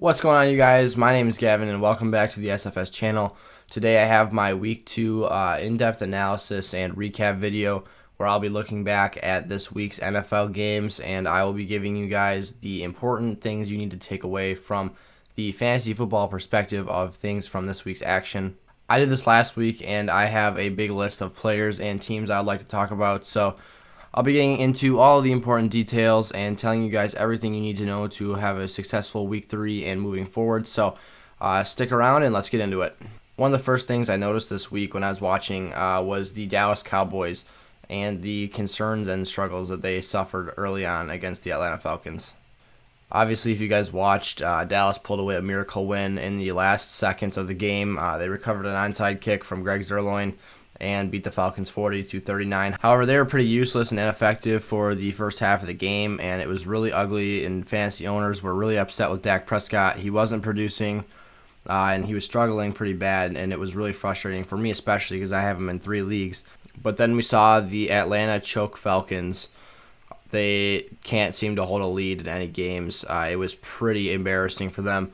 What's going on, you guys? My name is Gavin, and welcome back to the SFS channel. Today I have my Week 2 in-depth analysis and recap video where I'll be looking back at this week's NFL games, and I will be giving you guys the important things you need to take away from the fantasy football perspective of things from this week's action. I did this last week, and I have a big list of players and teams I would like to talk about, so I'll be getting into all of the important details and telling you guys everything you need to know to have a successful Week 3 and moving forward. So stick around and let's get into it. One of the first things I noticed this week when I was watching was the Dallas Cowboys and the concerns and struggles that they suffered early on against the Atlanta Falcons. Obviously, if you guys watched, Dallas pulled away a miracle win in the last seconds of the game. They recovered an onside kick from Greg Zuerlein and beat the Falcons 40-39. However, they were pretty useless and ineffective for the first half of the game, and it was really ugly, and fantasy owners were really upset with Dak Prescott. He wasn't producing, and he was struggling pretty bad, and it was really frustrating for me, especially because I have him in 3 leagues. But then we saw the Atlanta choke Falcons. They can't seem to hold a lead in any games. It was pretty embarrassing for them.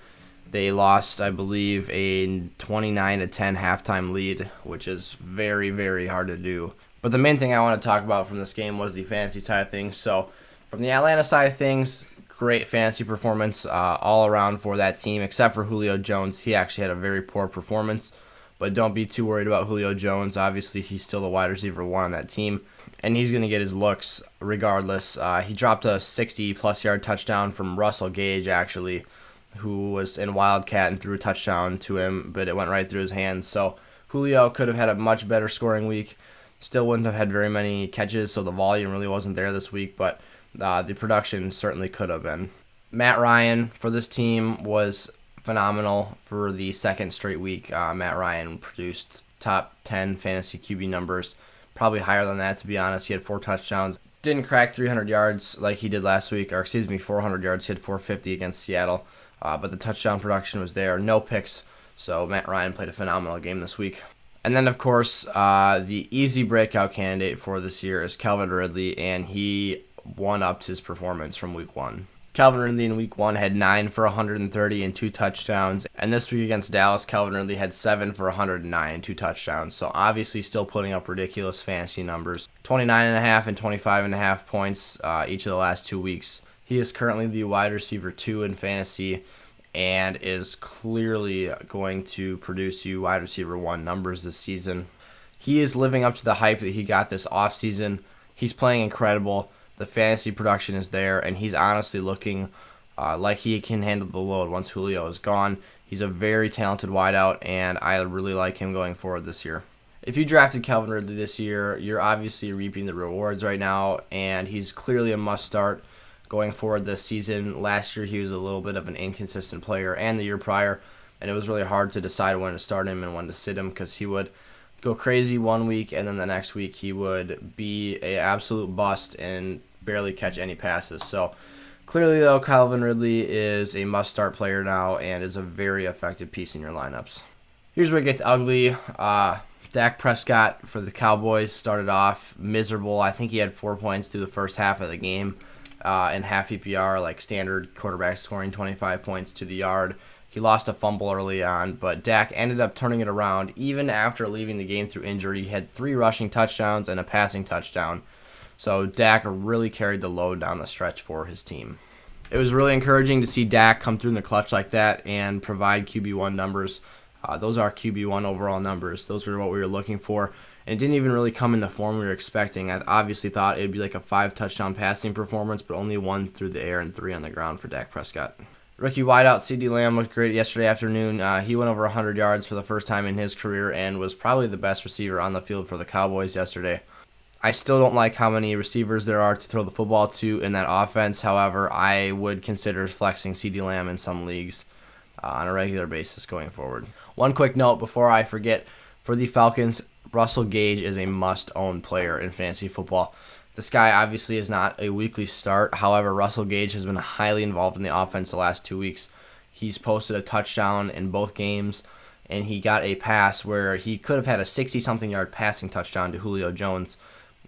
They lost, I believe, a 29-10 halftime lead, which is very, very hard to do. But the main thing I want to talk about from this game was the fantasy side of things. So from the Atlanta side of things, great fantasy performance all around for that team, except for Julio Jones. He actually had a very poor performance. But don't be too worried about Julio Jones. Obviously, he's still the wide receiver 1 on that team, and he's going to get his looks regardless. He dropped a 60-plus yard touchdown from Russell Gage, actually, who was in Wildcat and threw a touchdown to him, but it went right through his hands. So Julio could have had a much better scoring week. Still wouldn't have had very many catches, so the volume really wasn't there this week, but the production certainly could have been. Matt Ryan for this team was phenomenal for the second straight week. Matt Ryan produced top 10 fantasy QB numbers, probably higher than that, to be honest. He had 4 touchdowns. Didn't crack 300 yards like he did last week, 400 yards. He had 450 against Seattle. But the touchdown production was there. No picks, so Matt Ryan played a phenomenal game this week. And then, of course, the easy breakout candidate for this year is Calvin Ridley, and he one-upped his performance from Week 1. Calvin Ridley in Week 1 had 9 for 130 and 2 touchdowns. And this week against Dallas, Calvin Ridley had 7 for 109 and 2 touchdowns. So obviously still putting up ridiculous fantasy numbers. 29.5 and 25.5 points each of the last 2 weeks. He is currently the wide receiver 2 in fantasy and is clearly going to produce you wide receiver 1 numbers this season. He is living up to the hype that he got this offseason. He's playing incredible. The fantasy production is there, and he's honestly looking like he can handle the load once Julio is gone. He's a very talented wideout, and I really like him going forward this year. If you drafted Calvin Ridley this year, you're obviously reaping the rewards right now, and he's clearly a must-start going forward this season. Last year, he was a little bit of an inconsistent player, and the year prior, and it was really hard to decide when to start him and when to sit him because he would go crazy one week, and then the next week he would be an absolute bust and barely catch any passes. So clearly, though, Calvin Ridley is a must-start player now and is a very effective piece in your lineups. Here's where it gets ugly. Dak Prescott for the Cowboys started off miserable. I think he had 4 points through the first half of the game. In half PPR, like standard quarterback scoring 25 points to the yard. He lost a fumble early on, but Dak ended up turning it around. Even after leaving the game through injury, he had 3 rushing touchdowns and a passing touchdown. So Dak really carried the load down the stretch for his team. It was really encouraging to see Dak come through in the clutch like that and provide QB1 numbers. Those are QB1 overall numbers. Those are what we were looking for. And it didn't even really come in the form we were expecting. I obviously thought it would be like a 5-touchdown passing performance, but only 1 through the air and 3 on the ground for Dak Prescott. Rookie wideout CeeDee Lamb looked great yesterday afternoon. He went over 100 yards for the first time in his career and was probably the best receiver on the field for the Cowboys yesterday. I still don't like how many receivers there are to throw the football to in that offense. However, I would consider flexing CeeDee Lamb in some leagues on a regular basis going forward. One quick note before I forget, for the Falcons, Russell Gage is a must-own player in fantasy football. This guy obviously is not a weekly start. However, Russell Gage has been highly involved in the offense the last 2 weeks. He's posted a touchdown in both games, and he got a pass where he could have had a 60-something yard passing touchdown to Julio Jones.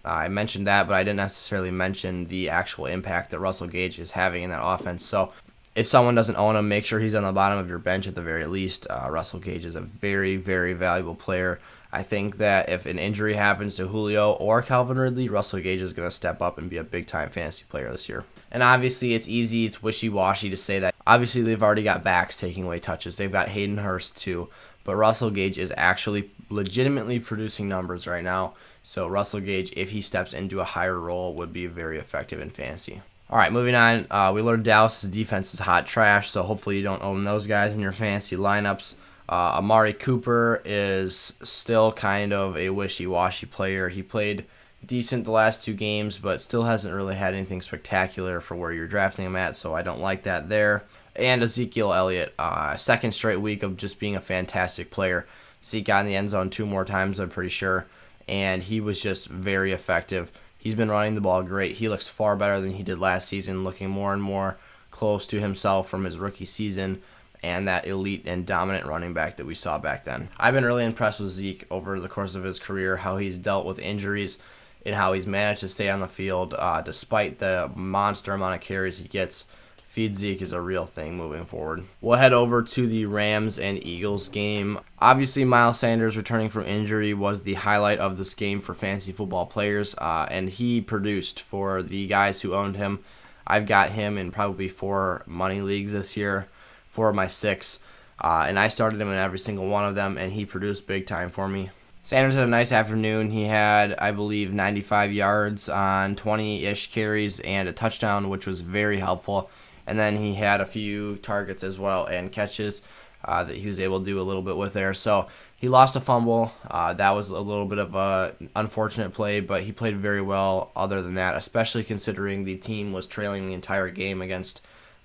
I mentioned that, but I didn't necessarily mention the actual impact that Russell Gage is having in that offense. So if someone doesn't own him, make sure he's on the bottom of your bench at the very least. Russell Gage is a very, very valuable player. I think that if an injury happens to Julio or Calvin Ridley, Russell Gage is going to step up and be a big-time fantasy player this year. And obviously, it's easy, it's wishy-washy to say that. Obviously, they've already got backs taking away touches. They've got Hayden Hurst, too. But Russell Gage is actually legitimately producing numbers right now. So Russell Gage, if he steps into a higher role, would be very effective in fantasy. All right, moving on. We learned Dallas' defense is hot trash, so hopefully you don't own those guys in your fantasy lineups. Amari Cooper is still kind of a wishy-washy player. He played decent the last 2 games, but still hasn't really had anything spectacular for where you're drafting him at, so I don't like that there. And Ezekiel Elliott, second straight week of just being a fantastic player. Zeke got in the end zone 2 more times, I'm pretty sure, and he was just very effective. He's been running the ball great. He looks far better than he did last season, looking more and more close to himself from his rookie season and that elite and dominant running back that we saw back then. I've been really impressed with Zeke over the course of his career, how he's dealt with injuries and how he's managed to stay on the field despite the monster amount of carries he gets. Feed Zeke is a real thing moving forward. We'll head over to the Rams and Eagles game. Obviously, Miles Sanders returning from injury was the highlight of this game for fantasy football players, and he produced for the guys who owned him. I've got him in probably 4 money leagues this year, 4 of my 6, and I started him in every single one of them, and he produced big time for me. Sanders had a nice afternoon. He had, I believe, 95 yards on 20-ish carries and a touchdown, which was very helpful. And then he had a few targets as well and catches that he was able to do a little bit with there. So he lost a fumble. That was a little bit of an unfortunate play, but he played very well other than that, especially considering the team was trailing the entire game against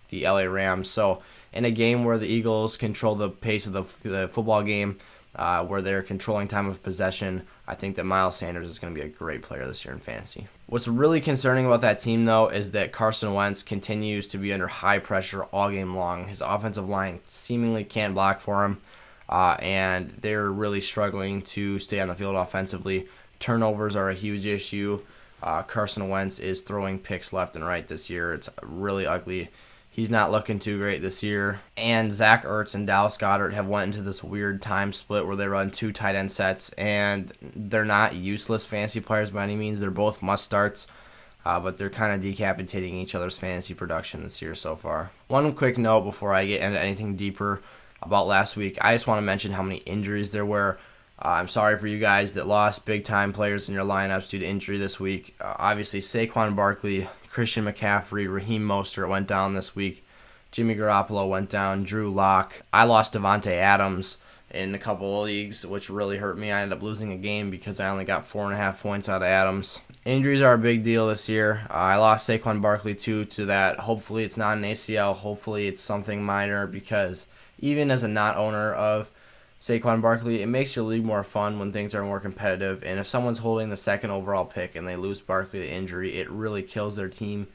the LA Rams. So in a game where the Eagles control the pace of the football game, where they're controlling time of possession, I think that Miles Sanders is going to be a great player this year in fantasy. What's really concerning about that team, though, is that Carson Wentz continues to be under high pressure all game long. His offensive line seemingly can't block for him, and they're really struggling to stay on the field offensively. Turnovers are a huge issue. Carson Wentz is throwing picks left and right this year. It's really ugly. He's not looking too great this year. And Zach Ertz and Dallas Goedert have went into this weird time split where they run 2 tight end sets, and they're not useless fantasy players by any means. They're both must-starts, but they're kind of decapitating each other's fantasy production this year so far. One quick note before I get into anything deeper about last week. I just want to mention how many injuries there were. I'm sorry for you guys that lost big-time players in your lineups due to injury this week. Obviously, Saquon Barkley, Christian McCaffrey, Raheem Mostert went down this week. Jimmy Garoppolo went down. Drew Lock. I lost Devontae Adams in a couple of leagues, which really hurt me. I ended up losing a game because I only got 4.5 points out of Adams. Injuries are a big deal this year. I lost Saquon Barkley, too, to that. Hopefully it's not an ACL. Hopefully it's something minor, because even as a not owner of Saquon Barkley, it makes your league more fun when things are more competitive. And if someone's holding the 2nd overall pick and they lose Barkley to injury, it really kills their team,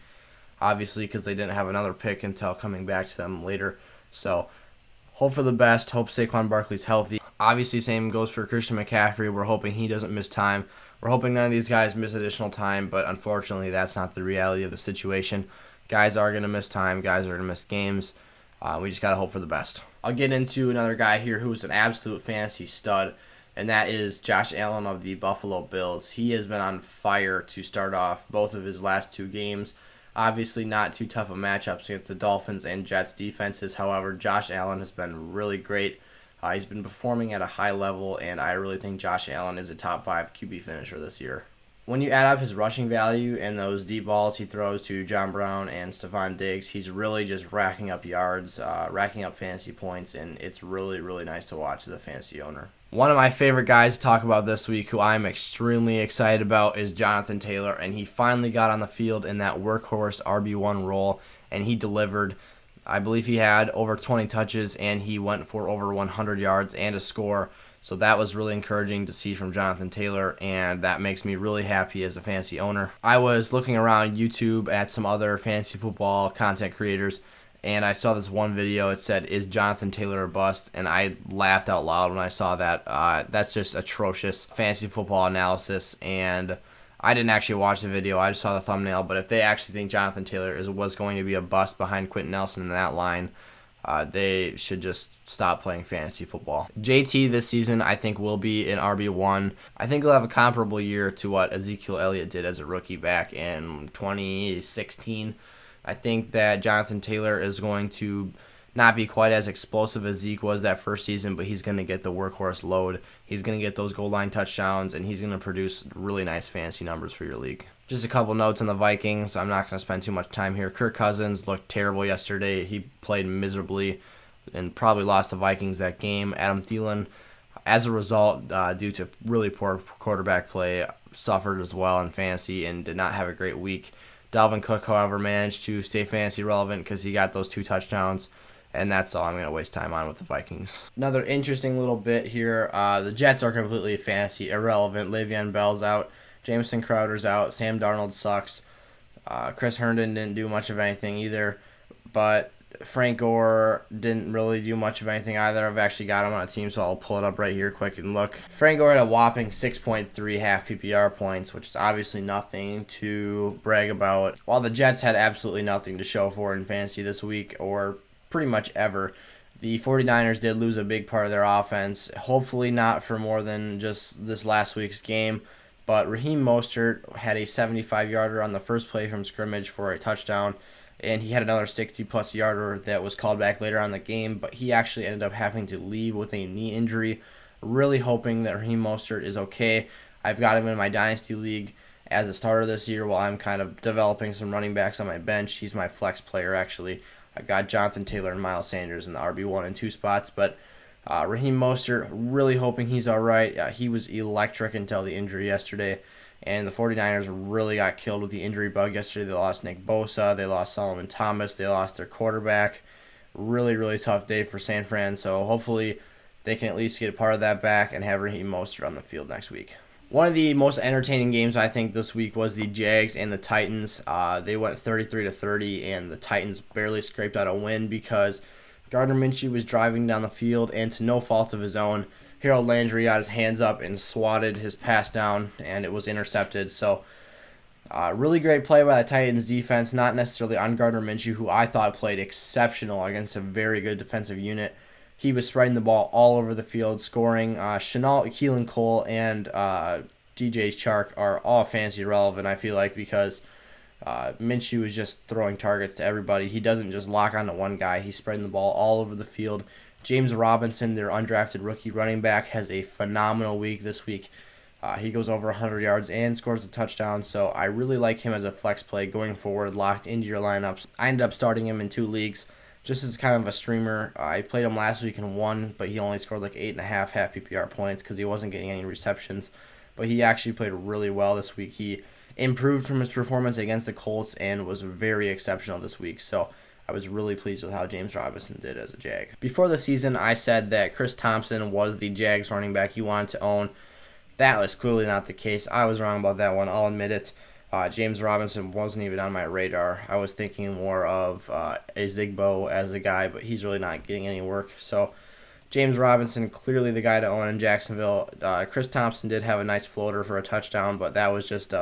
obviously, because they didn't have another pick until coming back to them later. So hope for the best. Hope Saquon Barkley's healthy. Obviously, same goes for Christian McCaffrey. We're hoping he doesn't miss time. We're hoping none of these guys miss additional time, but unfortunately, that's not the reality of the situation. Guys are going to miss time. Guys are going to miss games. We just got to hope for the best. I'll get into another guy here who's an absolute fantasy stud, and that is Josh Allen of the Buffalo Bills. He has been on fire to start off both of his last 2 games. Obviously not too tough of matchups against the Dolphins and Jets defenses. However, Josh Allen has been really great. He's been performing at a high level, and I really think Josh Allen is a top 5 QB finisher this year. When you add up his rushing value and those deep balls he throws to John Brown and Stephon Diggs, he's really just racking up yards, racking up fantasy points, and it's really, really nice to watch as a fantasy owner. One of my favorite guys to talk about this week, who I'm extremely excited about, is Jonathan Taylor, and he finally got on the field in that workhorse RB1 role, and he delivered. I believe he had over 20 touches, and he went for over 100 yards and a score. So that was really encouraging to see from Jonathan Taylor, and that makes me really happy as a fantasy owner. I was looking around YouTube at some other fantasy football content creators, and I saw this one video. It said, "Is Jonathan Taylor a bust?" And I laughed out loud when I saw that. That's just atrocious fantasy football analysis, and I didn't actually watch the video. I just saw the thumbnail. But if they actually think Jonathan Taylor was going to be a bust behind Quentin Nelson in that line, they should just stop playing fantasy football. JT this season, I think, will be an RB1. I think he'll have a comparable year to what Ezekiel Elliott did as a rookie back in 2016. I think that Jonathan Taylor is going to not be quite as explosive as Zeke was that first season, but he's going to get the workhorse load. He's going to get those goal line touchdowns, and he's going to produce really nice fantasy numbers for your league. Just a couple notes on the Vikings. I'm not going to spend too much time here. Kirk Cousins looked terrible yesterday. He played miserably and probably lost the Vikings that game. Adam Thielen, as a result, due to really poor quarterback play, suffered as well in fantasy and did not have a great week. Dalvin Cook, however, managed to stay fantasy relevant because he got those 2 touchdowns. And that's all I'm going to waste time on with the Vikings. Another interesting little bit here. The Jets are completely fantasy irrelevant. Le'Veon Bell's out. Jameson Crowder's out. Sam Darnold sucks. Chris Herndon didn't do much of anything either. But Frank Gore didn't really do much of anything either. I've actually got him on a team, so I'll pull it up right here quick and look. Frank Gore had a whopping 6.3 half PPR points, which is obviously nothing to brag about. While the Jets had absolutely nothing to show for in fantasy this week, or pretty much ever. The 49ers did lose a big part of their offense, hopefully not for more than just this last week's game, but Raheem Mostert had a 75-yarder on the first play from scrimmage for a touchdown, and he had another 60-plus yarder that was called back later on in the game, but he actually ended up having to leave with a knee injury. Really hoping that Raheem Mostert is okay. I've got him in my Dynasty League as a starter this year while I'm kind of developing some running backs on my bench. He's my flex player, actually. I got Jonathan Taylor and Miles Sanders in the RB1 and 2 spots, but Raheem Mostert, really hoping he's all right. He was electric until the injury yesterday, and the 49ers really got killed with the injury bug yesterday. They lost Nick Bosa. They lost Solomon Thomas. They lost their quarterback. Really, really tough day for San Fran, so hopefully they can at least get a part of that back and have Raheem Mostert on the field next week. One of the most entertaining games, I think, this week was the Jags and the Titans. They went 33-30, and the Titans barely scraped out a win because Gardner Minshew was driving down the field, and to no fault of his own, Harold Landry got his hands up and swatted his pass down, and it was intercepted. So, really great play by the Titans defense, not necessarily on Gardner Minshew, who I thought played exceptional against a very good defensive unit. He was spreading the ball all over the field, scoring. Shenault, Keelan Cole, and DJ Chark are all fantasy relevant, I feel like, because Minshew is just throwing targets to everybody. He doesn't just lock onto one guy. He's spreading the ball all over the field. James Robinson, their undrafted rookie running back, has a phenomenal week this week. He goes over 100 yards and scores a touchdown, so I really like him as a flex play going forward, locked into your lineups. I ended up starting him in 2 leagues. Just as kind of a streamer. I played him last week in 1, but he only scored like 8.5 half PPR points because he wasn't getting any receptions. But he actually played really well this week. He improved from his performance against the Colts and was very exceptional this week. So I was really pleased with how James Robinson did as a Jag. Before the season, I said that Chris Thompson was the Jags running back he wanted to own. That was clearly not the case. I was wrong about that one. I'll admit it. James Robinson wasn't even on my radar. I was thinking more of Ezigbo as a guy, but he's really not getting any work. So James Robinson, clearly the guy to own in Jacksonville. Chris Thompson did have a nice floater for a touchdown, but that was just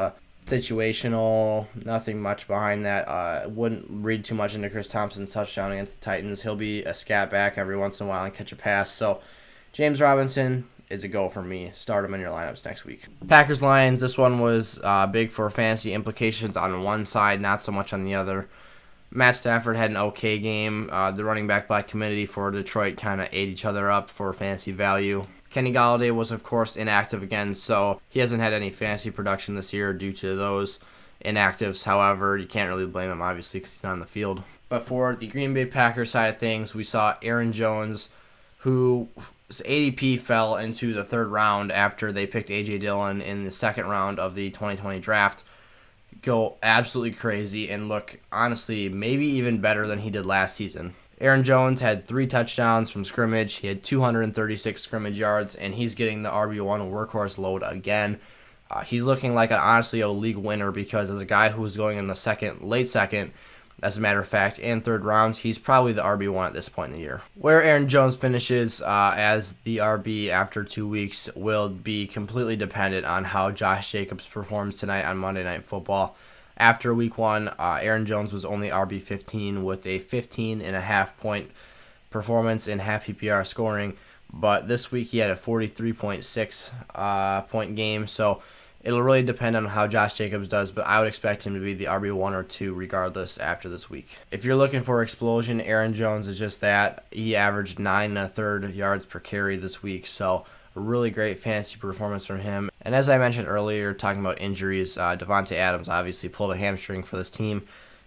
situational, nothing much behind that. Wouldn't read too much into Chris Thompson's touchdown against the Titans. He'll be a scat back every once in a while and catch a pass. So James Robinson is a go for me. Start him in your lineups next week. Packers-Lions, this one was big for fantasy implications on one side, not so much on the other. Matt Stafford had an okay game. The running back by committee for Detroit kind of ate each other up for fantasy value. Kenny Golladay was, of course, inactive again, so he hasn't had any fantasy production this year due to those inactives. However, you can't really blame him, obviously, because he's not on the field. But for the Green Bay Packers side of things, we saw Aaron Jones, who ADP fell into the 3rd round after they picked A.J. Dillon in the 2nd round of the 2020 draft, go absolutely crazy and look, honestly, maybe even better than he did last season. Aaron Jones had 3 touchdowns from scrimmage. He had 236 scrimmage yards, and he's getting the RB1 workhorse load again. He's looking like honestly a league winner because as a guy who was going in the late second, As a matter of fact, and third rounds, he's probably the RB1 at this point in the year. Where Aaron Jones finishes as the RB after 2 weeks will be completely dependent on how Josh Jacobs performs tonight on Monday Night Football. After week 1, Aaron Jones was only RB15 with a 15.5 point performance in half PPR scoring, but this week he had a 43.6 point game, so it'll really depend on how Josh Jacobs does, but I would expect him to be the RB1 or 2 regardless after this week. If you're looking for explosion, Aaron Jones is just that. He averaged 9 1/3 yards per carry this week, so a really great fantasy performance from him. And as I mentioned earlier, talking about injuries, Davante Adams obviously pulled a hamstring for this team,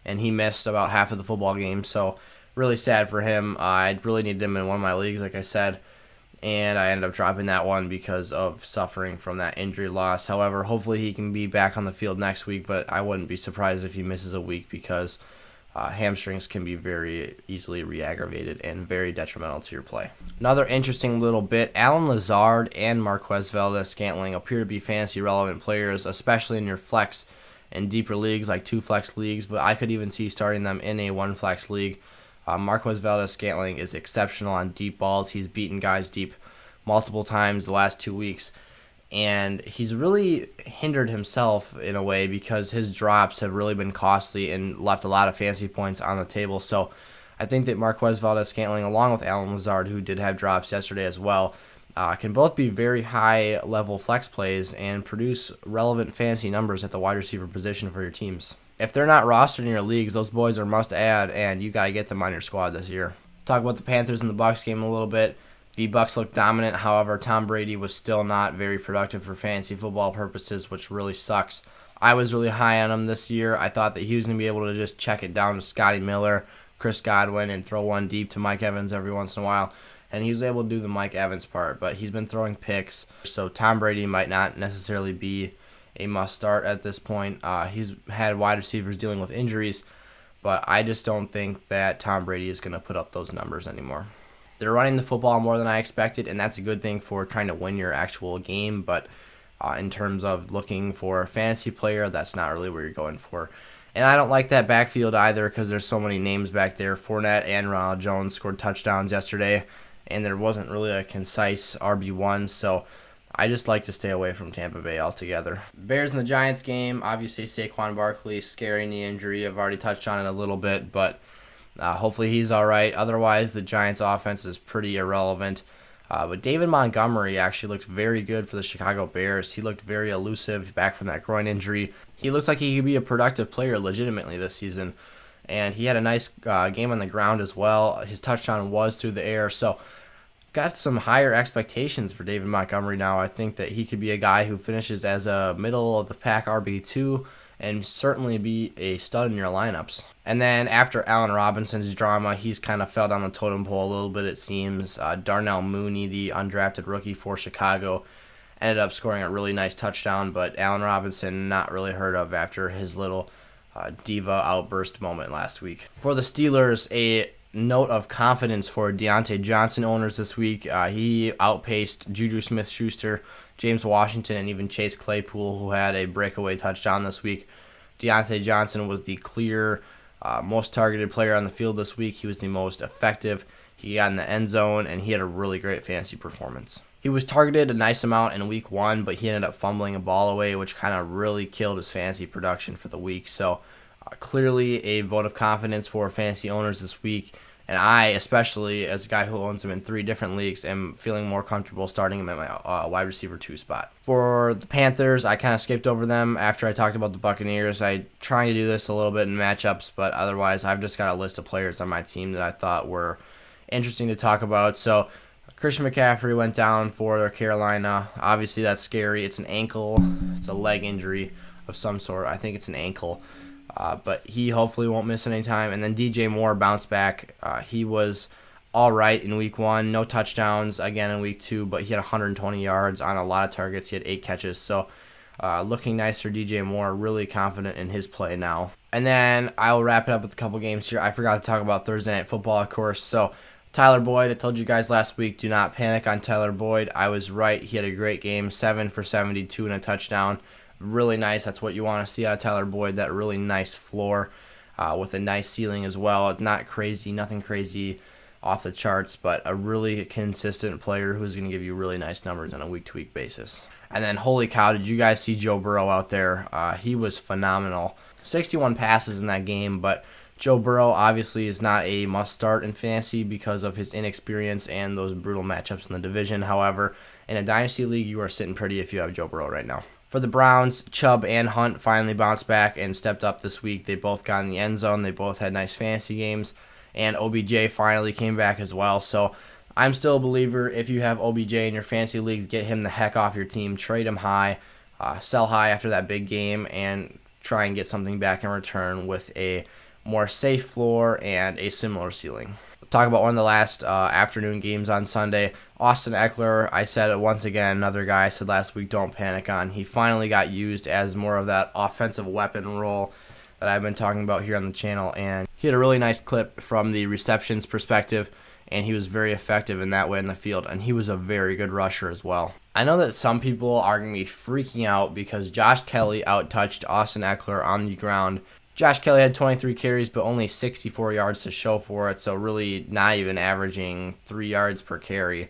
and he missed about half of the football game, so really sad for him. I really needed him in one of my leagues, like I said, and I ended up dropping that one because of suffering from that injury loss. However, hopefully he can be back on the field next week, but I wouldn't be surprised if he misses a week because hamstrings can be very easily re-aggravated and very detrimental to your play. Another interesting little bit, Allen Lazard and Marquez Valdes-Scantling appear to be fantasy relevant players, especially in your flex and deeper leagues like 2 flex leagues, but I could even see starting them in a 1 flex league. Marquez Valdes-Scantling is exceptional on deep balls. He's beaten guys deep multiple times the last 2 weeks, and he's really hindered himself in a way because his drops have really been costly and left a lot of fantasy points on the table. So I think that Marquez Valdes-Scantling, along with Allen Lazard, who did have drops yesterday as well, can both be very high-level flex plays and produce relevant fantasy numbers at the wide receiver position for your teams. If they're not rostered in your leagues, those boys are must-add, and you got to get them on your squad this year. Talk about the Panthers and the Bucs game a little bit. The Bucs looked dominant. However, Tom Brady was still not very productive for fantasy football purposes, which really sucks. I was really high on him this year. I thought that he was going to be able to just check it down to Scotty Miller, Chris Godwin, and throw one deep to Mike Evans every once in a while. And he was able to do the Mike Evans part, but he's been throwing picks. So Tom Brady might not necessarily be a must-start at this point. He's had wide receivers dealing with injuries, but I just don't think that Tom Brady is going to put up those numbers anymore. They're running the football more than I expected, and that's a good thing for trying to win your actual game, but in terms of looking for a fantasy player, that's not really where you're going for. And I don't like that backfield either because there's so many names back there. Fournette and Ronald Jones scored touchdowns yesterday, and there wasn't really a concise RB1, so I just like to stay away from Tampa Bay altogether. Bears and the Giants game, obviously Saquon Barkley, scary knee injury. I've already touched on it a little bit, but hopefully he's all right. Otherwise, the Giants' offense is pretty irrelevant. But David Montgomery actually looked very good for the Chicago Bears. He looked very elusive back from that groin injury. He looked like he could be a productive player legitimately this season. And he had a nice game on the ground as well. His touchdown was through the air, so got some higher expectations for David Montgomery now. I think that he could be a guy who finishes as a middle-of-the-pack RB2 and certainly be a stud in your lineups. And then after Allen Robinson's drama, he's kind of fell down the totem pole a little bit, it seems. Darnell Mooney, the undrafted rookie for Chicago, ended up scoring a really nice touchdown, but Allen Robinson not really heard of after his little diva outburst moment last week. For the Steelers, a note of confidence for Deontay Johnson owners this week. He outpaced Juju Smith-Schuster, James Washington, and even Chase Claypool, who had a breakaway touchdown this week. Deontay Johnson was the clear most targeted player on the field this week. He was the most effective. He got in the end zone, and he had a really great fantasy performance. He was targeted a nice amount in week 1, but he ended up fumbling a ball away, which kind of really killed his fantasy production for the week. So clearly a vote of confidence for fantasy owners this week. And I, especially as a guy who owns him in 3 different leagues, am feeling more comfortable starting him at my wide receiver 2 spot. For the Panthers, I kind of skipped over them after I talked about the Buccaneers. I trying to do this a little bit in matchups, but otherwise I've just got a list of players on my team that I thought were interesting to talk about. So Christian McCaffrey went down for Carolina. Obviously that's scary. It's an ankle. It's a leg injury of some sort. I think it's an ankle. But he hopefully won't miss any time. And then DJ Moore bounced back. He was all right in week 1. No touchdowns again in week 2, but he had 120 yards on a lot of targets. He had 8 catches. So looking nice for DJ Moore. Really confident in his play now. And then I'll wrap it up with a couple games here. I forgot to talk about Thursday Night Football, of course. So Tyler Boyd, I told you guys last week, do not panic on Tyler Boyd. I was right. He had a great game, 7 for 72 and a touchdown. Really nice. That's what you want to see out of Tyler Boyd, that really nice floor. with a nice ceiling as well. Not crazy, nothing crazy off the charts, but a really consistent player who's going to give you really nice numbers on a week-to-week basis. And then, holy cow, did you guys see Joe Burrow out there? He was phenomenal. 61 passes in that game, but Joe Burrow obviously is not a must-start in fantasy because of his inexperience and those brutal matchups in the division. However, in a dynasty league, you are sitting pretty if you have Joe Burrow right now. For the Browns, Chubb and Hunt finally bounced back and stepped up this week. They both got in the end zone. They both had nice fantasy games. And OBJ finally came back as well. So I'm still a believer. If you have OBJ in your fantasy leagues, get him the heck off your team. Trade him high. Sell high after that big game and try and get something back in return with a more safe floor and a similar ceiling. Talk about one of the last afternoon games on Sunday. Austin Eckler, I said it once again, another guy I said last week, don't panic on. He finally got used as more of that offensive weapon role that I've been talking about here on the channel. And he had a really nice clip from the receptions perspective, and he was very effective in that way in the field. And he was a very good rusher as well. I know that some people are going to be freaking out because Josh Kelly out-touched Austin Eckler on the ground. Josh Kelly had 23 carries, but only 64 yards to show for it, so really not even averaging 3 yards per carry.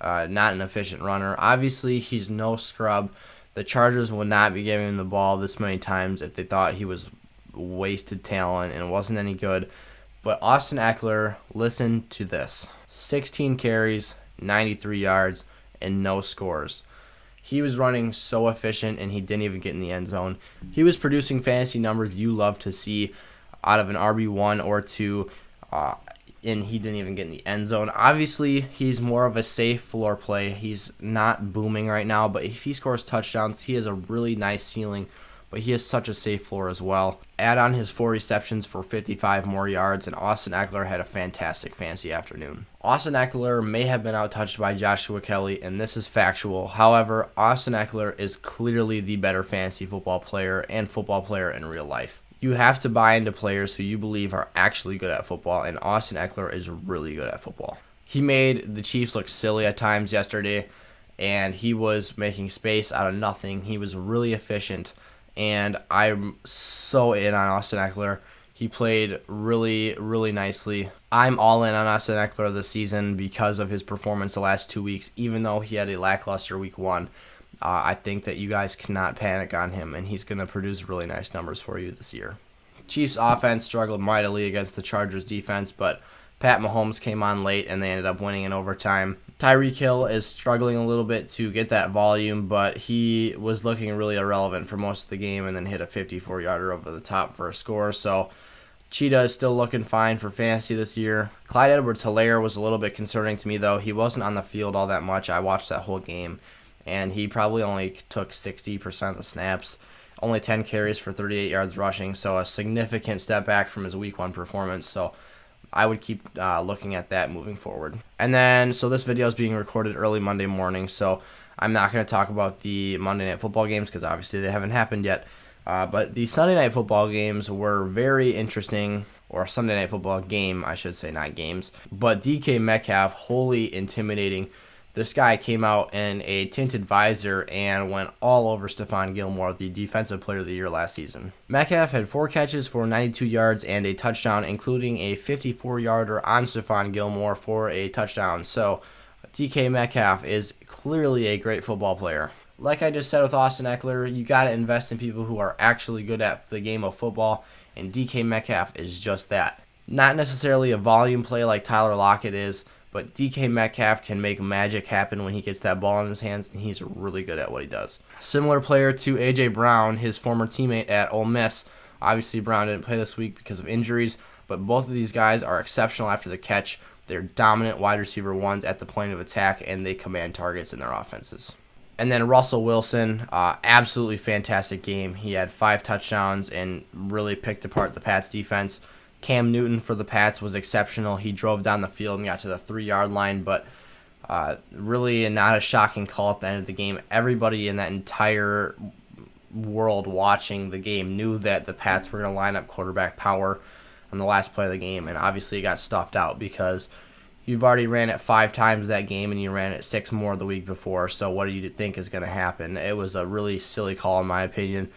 Not an efficient runner. Obviously, he's no scrub. The Chargers would not be giving him the ball this many times if they thought he was wasted talent and wasn't any good. But Austin Eckler, listen to this. 16 carries, 93 yards, and no scores. He was running so efficient, and he didn't even get in the end zone. He was producing fantasy numbers you love to see out of an RB1 or 2, and he didn't even get in the end zone. Obviously, he's more of a safe floor play. He's not booming right now, but if he scores touchdowns, he has a really nice ceiling, but he has such a safe floor as well. Add on his 4 receptions for 55 more yards, and Austin Eckler had a fantastic fantasy afternoon. Austin Eckler may have been outtouched by Joshua Kelly, and this is factual. However, Austin Eckler is clearly the better fantasy football player and football player in real life. You have to buy into players who you believe are actually good at football, and Austin Eckler is really good at football. He made the Chiefs look silly at times yesterday, and he was making space out of nothing. He was really efficient, and I'm so in on Austin Eckler. He played really, really nicely. I'm all in on Austin Eckler this season because of his performance the last 2 weeks. Even though he had a lackluster week 1, I think that you guys cannot panic on him, and he's going to produce really nice numbers for you this year. Chiefs offense struggled mightily against the Chargers defense, but Pat Mahomes came on late, and they ended up winning in overtime. Tyreek Hill is struggling a little bit to get that volume, but he was looking really irrelevant for most of the game and then hit a 54-yarder over the top for a score. So Cheetah is still looking fine for fantasy this year. Clyde Edwards-Helaire was a little bit concerning to me, though. He wasn't on the field all that much. I watched that whole game, and he probably only took 60% of the snaps. Only 10 carries for 38 yards rushing, so a significant step back from his week 1 performance. So I would keep looking at that moving forward. And then, so this video is being recorded early Monday morning, so I'm not going to talk about the Monday Night Football games because obviously they haven't happened yet. But the Sunday Night Football games were very interesting, or Sunday Night Football game, I should say, not games. But DK Metcalf, wholly intimidating. This guy came out in a tinted visor and went all over Stephon Gilmore, the Defensive Player of the Year last season. Metcalf had 4 catches for 92 yards and a touchdown, including a 54-yarder on Stephon Gilmore for a touchdown. So DK Metcalf is clearly a great football player. Like I just said with Austin Eckler, you got to invest in people who are actually good at the game of football, and DK Metcalf is just that. Not necessarily a volume play like Tyler Lockett is, but DK Metcalf can make magic happen when he gets that ball in his hands, and he's really good at what he does. Similar player to A.J. Brown, his former teammate at Ole Miss. Obviously, Brown didn't play this week because of injuries, but both of these guys are exceptional after the catch. They're dominant wide receiver ones at the point of attack, and they command targets in their offenses. And then Russell Wilson, absolutely fantastic game. He had 5 touchdowns and really picked apart the Pats defense. Cam Newton for the Pats was exceptional. He drove down the field and got to the 3-yard line, but really not a shocking call at the end of the game. Everybody in that entire world watching the game knew that the Pats were going to line up quarterback power on the last play of the game, and obviously it got stuffed out because you've already ran it 5 times that game, and you ran it 6 more the week before, so what do you think is going to happen? It was a really silly call in my opinion.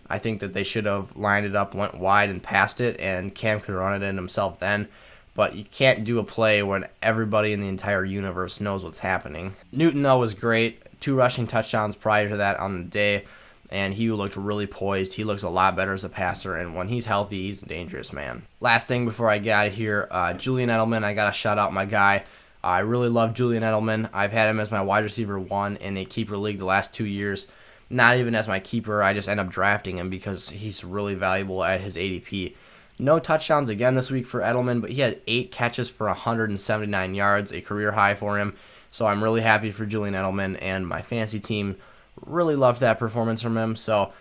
I think that they should have lined it up, went wide, and passed it, and Cam could run it in himself then. But you can't do a play when everybody in the entire universe knows what's happening. Newton, though, was great. 2 rushing touchdowns prior to that on the day, and he looked really poised. He looks a lot better as a passer, and when he's healthy, he's a dangerous man. Last thing before I get out of here, Julian Edelman, I got to shout out my guy. I really love Julian Edelman. I've had him as my wide receiver 1 in a keeper league the last 2 years. Not even as my keeper, I just end up drafting him because he's really valuable at his ADP. No touchdowns again this week for Edelman, but he had 8 catches for 179 yards, a career high for him. So I'm really happy for Julian Edelman, and my fantasy team really loved that performance from him. So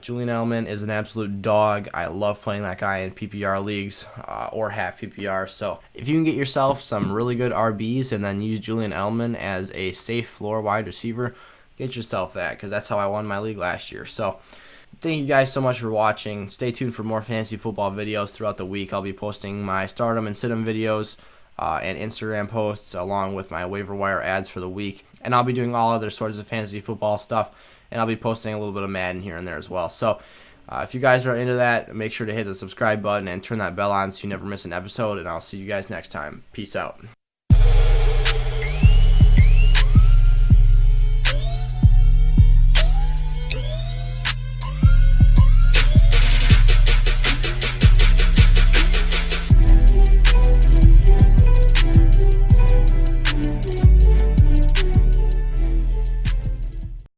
Julian Edelman is an absolute dog. I love playing that guy in PPR leagues or half PPR. So if you can get yourself some really good RBs and then use Julian Edelman as a safe floor wide receiver, get yourself that, because that's how I won my league last year. So thank you guys so much for watching. Stay tuned for more fantasy football videos throughout the week. I'll be posting my stardom and sit-em videos and Instagram posts along with my waiver wire ads for the week. And I'll be doing all other sorts of fantasy football stuff, and I'll be posting a little bit of Madden here and there as well. So if you guys are into that, make sure to hit the subscribe button and turn that bell on so you never miss an episode, and I'll see you guys next time. Peace out.